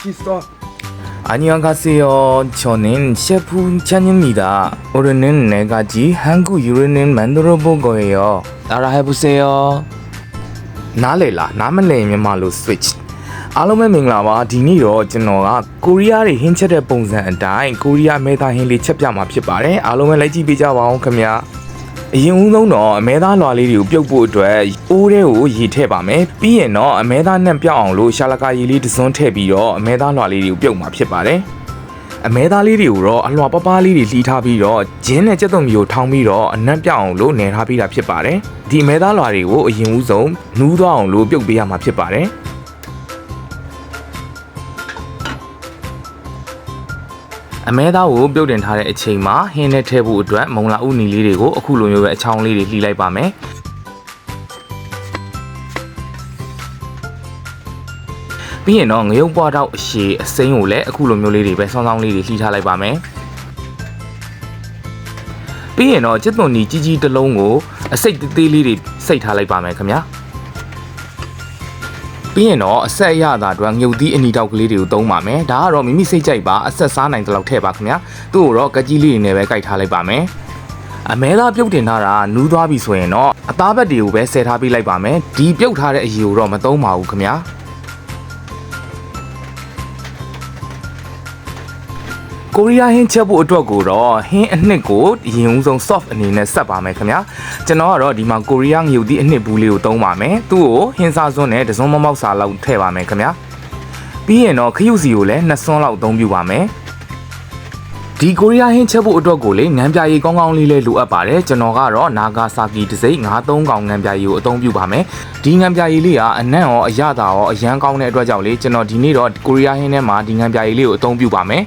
맛있어. 안녕하세요. 저는 셰프 찬입니다. 오늘은 4가지 한국 요리를 만들어 볼 거예요. 따라해보세요. 나래라, 나만래မြန်မာလို switch. အားလုံးပဲမင်္ဂလာပါဒီနေ့တော့ကျွန်တော်ကကိုရီးယားတွေဟင်းချက်တဲ့ပုံစံအတိုင်းကိုရီးယားမဲသားဟင်းလေးချက်ပြမှာဖြစ်ပါတယ်အားလုံးပဲလိုက်ကြည့်ပေးကြပါအောင်ခင်ဗျာအရင်ဦးဆုံးတော့အမဲသားလွာလေးတွေကိုပြုတ်ဖို့အတွက်အိုးထဲကိုရေထည့်ပါမယ်ပြီးရင်တော့အမဲသားနဲ့ပြောက်အောင်လို့ရှာလကာရေလေးတစ်စွန်းထည့်ပြီးတော့အမဲသားလွာလေးတွေကိုပြုတ်မှာဖြစ်ပါတယ်အမဲသားလေးတွေကိုတော့အလွာပပားလေးတွေလှီးထားပြီးတော့ဂျင်းနဲ့ကြက်သွန်မျိုးထောင်းပြီးတော့အနံ့ပြောက်အောင်လို့နယ်ထားပြီးတာဖြစ်ပါတယ်ဒီအမဲသားလွာတွေကိုအရင်ဦးဆုံးနူးသွားအောင်လို့ပြုတ်ပေးရမှာဖြစ်ပါတယ်အမဲသားကိုပြုတ်တင်ထားတဲ့အချိန်မှာဟင်းနဲ့ထည့်ဖို့အတွက်မုံလာဥနီလေးတွေကိုအခုလိုမျိုးပဲအချောင်းလေးတွေလှီးလိုက်ပါမယ်ပြီးရင်တော့ငရုတ်ပွားတော့အရှည်အစိမ်းကိုလည်းအခုလိုမျိုးလေးတွေပဲဆောင်းဆောင်းလေးတွေလှီးထားလိုက်ပါမယ်ပြီးရင်တော့ကြက်သွန်နီကြီးကြီးတစ်လုံးကိုအစိတ်သေးလေးတွေစိတ်ထားလိုက်ပါမယ်ခင်ဗျာပြီးရင်တော့အဆက်ရတာအတွက်ငုတ်သီးအနီတောက်ကလေးတွေကိုသုံးပါမယ်ဒါကတော့မိမိစိတ်ကြိုက်ပါအဆက်စားနိုင်တဲ့လောက်ထည့်ပါခင်ဗျာသူ့ကိုတော့ကကြီးလေးတွေနဲ့ပဲကြိုက်ထားလိုက်ပါမယ်အမဲသားပြုတ်တင်ထားတာနူးသွားပြီဆိုရင်တော့အသားဘက်တွေကိုပဲဆယ်ထားပေးလိုက်ပါမယ်ဒီပြုတ်ထားတဲ့အရည်ကိုတော့မသုံးပါဘူးခင်ဗျာကိုရီးယားဟင်းချက်ဖို့အတွက်ကိုတော့ဟင်းအနှစ်ကိုရင်ဦးဆုံး soft အနေနဲ့ဆက်ပါမယ်ခင်ဗျာကျွန်တော်ကတော့ဒီမှာကိုရီးယားငရုတ်သီးအနှစ်ဘူးလေးကိုသုံးပါမယ်သူ့ကိုဟင်းစားစွန်းနဲ့တစုံမမောက်စာလောက်ထည့်ပါမယ်ခင်ဗျာပြီးရင်တော့ခရုစီကိုလည်း2စွန်းလောက်အသုံးပြုပါမယ်ဒီကိုရီးယားဟင်းချက်ဖို့အတွက်ကိုလေငံပြရည်ကောင်းကောင်းလေးလေးလိုအပ်ပါတယ်ကျွန်တော်ကတော့နာဂါဆာကီတစ်စိမ့်9-3 ကောင်ငံပြရည်ကိုအသုံးပြုပါမယ်ဒီငံပြရည်လေးကအနံ့ရောအရသာရောအရန်ကောင်းတဲ့အတွက်ကြောင့်လေကျွန်တော်ဒီနေ့တော့ကိုရီးယားဟင်းထဲမှာဒီငံပြရည်လေးကိုအသုံးပြုပါမယ်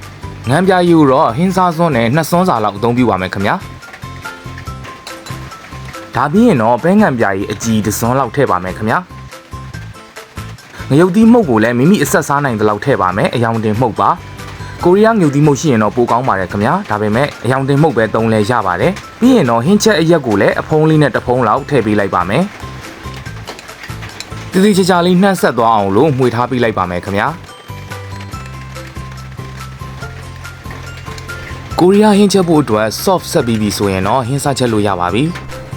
ငံပြယူတော့ဟင်းစားစွန်းနဲ့2စွန်းစာလောက်အသုံးပြုပါမယ်ခင်ဗျာဒါပြီးရင်တော့ပဲငံပြကြီးအကြီး1စွန်းလောက်ထည့်ပါမယ်ခင်ဗျာငရုတ်သီးမှုတ်ကိုလည်းမိမိအဆက်စားနိုင်တဲ့လောက်ထည့်ပါမယ်အယောင်တင်မှုတ်ပါကိုရီးယားငရုတ်သီးမှုတ်ရှိရင်တော့ပိုကောင်းပါတယ်ခင်ဗျာဒါပေမဲ့အယောင်တင်မှုတ်ပဲသုံးလဲရပါတယ်ပြီးရင်တော့ဟင်းချက်အရက်ကိုလည်းအဖုံးလေးနဲ့တစ်ဖုံးလောက်ထည့်ပေးလိုက်ပါမယ်တိတိကျကျလေးနှံ့ဆက်သွားအောင်လို့မှွေထားပေးလိုက်ပါမယ်ခင်ဗျာကိုရီးယားဟင်းချက်ဖို့အတွက် soft ဆက်ပြီးပြီဆိုရင်တော့ဟင်းစားချက်လို့ရပါပြီ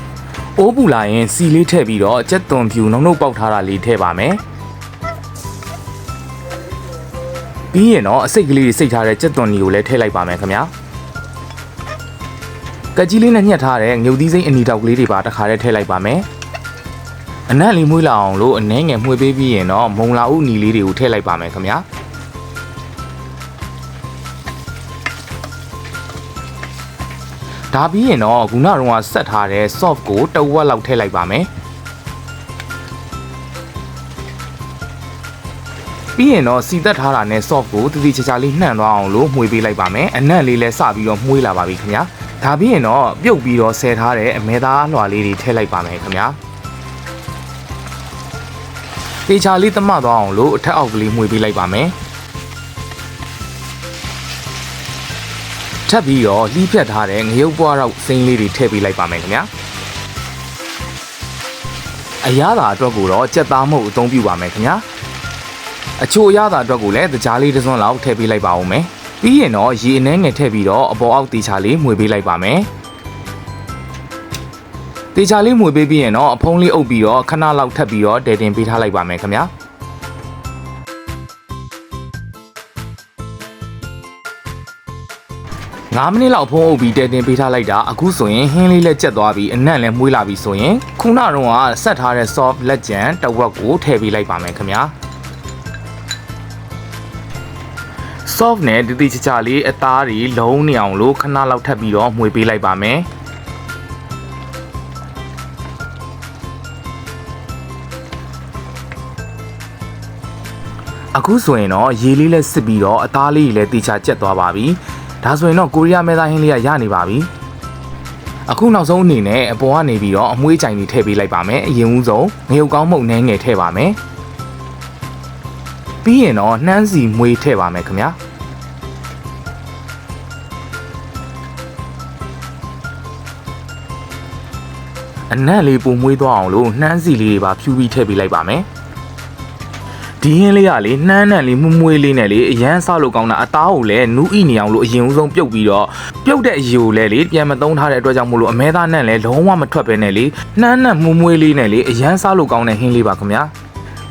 ။အိုးပူလာရင်စီလေးထည့်ပြီးတော့ကြက်သွန်ဖြူနှုတ်ပေါက်ထားတာလေးထည့်ပါမယ်။ပြီးရင်တော့အစိတ်ကလေးတွေစိတ်ထားတဲ့ကြက်သွန်နီကိုလည်းထည့်လိုက်ပါမယ်ခင်ဗျာ။ကကြီးလေးနဲ့ညှက်ထားတဲ့ငုတ်သီးစိမ့်အနီတောက်ကလေးတွေပါတစ်ခါတည်းထည့်လိုက်ပါမယ်။အနံ့လေးမွေးလာအောင်လို့အနှဲငယ်မှွေပေးပြီးရင်တော့မုံလာဥနီလေးတွေကိုထည့်လိုက်ပါမယ်ခင်ဗျာ။ဒါပြီးရင်တော့ခုနကတော့ဆက်ထားတဲ့ soft ကိုတဝက်လောက်ထည့်လိုက်ပါမယ်ပြီးရင်တော့စီသက်ထားတာနဲ့ soft ကိုတတိချာချာလေးနှံ့သွားအောင်လို့မှွေပေးလိုက်ပါမယ်အနံ့လေးလည်းစပြီးတော့မှွေးလာပါပြီခင်ဗျာဒါပြီးရင်တော့ပြုတ်ပြီးတော့ဆယ်ထားတဲ့အမဲသားလွှာလေးတွေထည့်လိုက်ပါမယ်ခင်ဗျာတေချာလေးသမသွားအောင်လို့အထက်အောက်ကလေးမှွေပေးလိုက်ပါမယ်ထပ်ပြီးတော့လှီးဖြတ်ထားတဲ့ငရုတ်ပွားတော့စိမ်းလေးတွေထည့်ပေးလိုက်ပါမယ်ခင်ဗျာအရသာအတွက်ကိုတော့ကြက်သားမုတ်အသုံးပြုပါမယ်ခင်ဗျာအချိုအရသာအတွက်ကိုလည်းတကြားလေးတစ်စွန်းလောက်ထည့်ပေးလိုက်ပါဦးမယ်ပြီးရင်တော့ရေအနှဲငယ်ထည့်ပြီးတော့အပေါ်အောက်တေချာလေးမှွေပေးလိုက်ပါမယ်တေချာလေးမှွေပေးပြီးရင်တော့အဖုံးလေးအုပ်ပြီးတော့ခဏလောက်ထပ်ပြီးတော့တဲတင်ပေးထားလိုက်ပါမယ်ခင်ဗျာ9မိနစ်လောက်ဖုံးအုပ်ပြီးတဲတင်ပေးထားလိုက်တာအခုဆိုရင်ဟင်းလေးလည်းကျက်သွားပြီးအနံ့လည်းမွေးလာပြီဆိုရင်ခုနကတော့ဆက်ထားတဲ့ soft လက်ကျန်တစ်ဝက်ကိုထည့်ပေးလိုက်ပါမယ်ခင်ဗျာ soft နဲ့တိတိကျကျလေးအသားတွေလုံးနေအောင်လို့ခဏလောက်ထပ်ပြီးတော့မှွေပေးလိုက်ပါမယ်အခုဆိုရင်တော့ရေလေးလည်းစစ်ပြီးတော့အသားလေးလည်းတိကျကျက်သွားပါပြီဒါဆိုရင်တော့ကိုရီးယားမဲသားဟင်းလေးရနေပါပြီအခုနောက်ဆုံးအနေနဲ့အပေါ်ကနေပြီးတော့အမွှေးကြိုင်လေးထည့်ပေးလိုက်ပါမယ်အရင်ဦးဆုံးငရုတ်ကောင်းမှုန့်နှဲငယ်ထည့်ပါမယ်ပြီးရင်တော့နှမ်းစီမွေးထည့်ပါမယ်ခင်ဗျာအနံ့လေးပုံမွေးသွားအောင်လို့နှမ်းစီလေးတွေပါဖြူပြီးထည့်ပေးလိုက်ပါမယ် ဒီဟင်းလေးကလေနှမ်းနှံလေးမှုမွေးလေးနဲ့လေအရန်ဆောက်လို့ကောင်းတာအသားကိုလည်းနူးဣနေအောင်လို့အရင်ဦးဆုံးပြုတ်ပြီးတော့ပြုတ်တဲ့အယူကိုလည်းလေပြန်မသုံးထားတဲ့အတွက်ကြောင့်မို့လို့အမဲသားနဲ့လည်းလုံးဝမထွက်ပဲနဲ့လေနှမ်းနှံမှုမွေးလေးနဲ့လေအရန်ဆောက်လို့ကောင်းတဲ့ဟင်းလေးပါခင်ဗျာ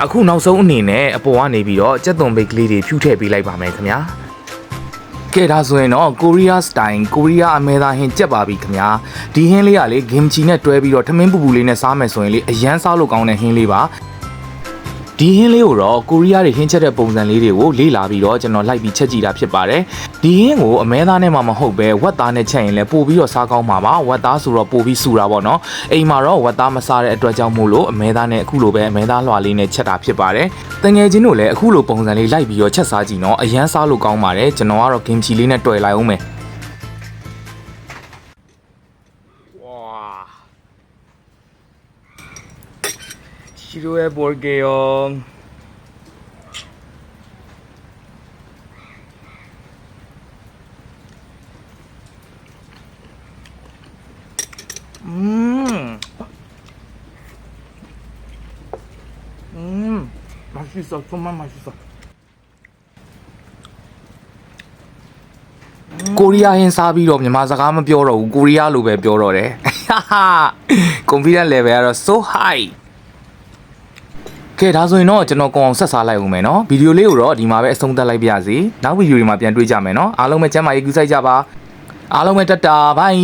အခုနောက်ဆုံးအနေနဲ့အပေါ်ကနေပြီးတော့ကြက်သွန်ဘိတ်ကလေးတွေဖြူထည့်ပေးလိုက်ပါမယ်ခင်ဗျာကဲဒါဆိုရင်တော့ကိုရီးယားစတိုင်ကိုရီးယားအမဲသားဟင်းကြက်ပါပြီခင်ဗျာဒီဟင်းလေးကလေဂင်ချီနဲ့တွဲပြီးတော့ထမင်းပူပူလေးနဲ့စားမယ်ဆိုရင်လေအရန်စားလို့ကောင်းတဲ့ဟင်းလေးပါဒီဟင်းလေးကိုတော့ကိုရီးယားတွေဟင်းချက်တဲ့ပုံစံလေးတွေကိုလေ့လာပြီးတော့ကျွန်တော်လိုက်ပြီးချက်ကြည့်တာဖြစ်ပါတယ်ဒီဟင်းကိုအမဲသားနဲ့မှမဟုတ်ပဲဝက်သားနဲ့ချက်ရင်လည်းပို့ပြီးတော့စားကောင်းမှာပါဝက်သားဆိုတော့ပို့ပြီးစူတာပေါ့နော်အိမ်မှာတော့ဝက်သားမစားတဲ့အတွက်ကြောင့်မို့လို့အမဲသားနဲ့အခုလိုပဲအမဲသားလွှာလေးနဲ့ချက်တာဖြစ်ပါတယ်တငယ်ချင်းတို့လည်းအခုလိုပုံစံလေးလိုက်ပြီးတော့ချက်စားကြည့်နော်အရန်စားလို့ကောင်းပါတယ်ကျွန်တော်ကတော့ဂင်ချီလေးနဲ့တွေ့လိုက်အောင်မယ်시루의 볼게요. 맛있어. 정말 맛있어. 코리아인 사비로မြန်မာစကားမပြောတော့ဘူးကိုရီးယားလိုပဲပြောတော့တယ် confidence level ကတော့ so high ကဲဒါဆိုရင်တော့ကျွန်တော်ကောင်းအောင်ဆက်စားလိုက်ဦးမယ်နော်ဗီဒီယိုလေးကိုတော့ဒီမှာပဲအဆုံးသတ်လိုက်ပါရစေနောက်ဗီဒီယိုတွေမှာပြန်တွေ့ကြမယ်နော်အားလုံးပဲကျမ်းမာရေးကူးစိုက်ကြပါအားလုံးပဲတတ်တာဘိုင်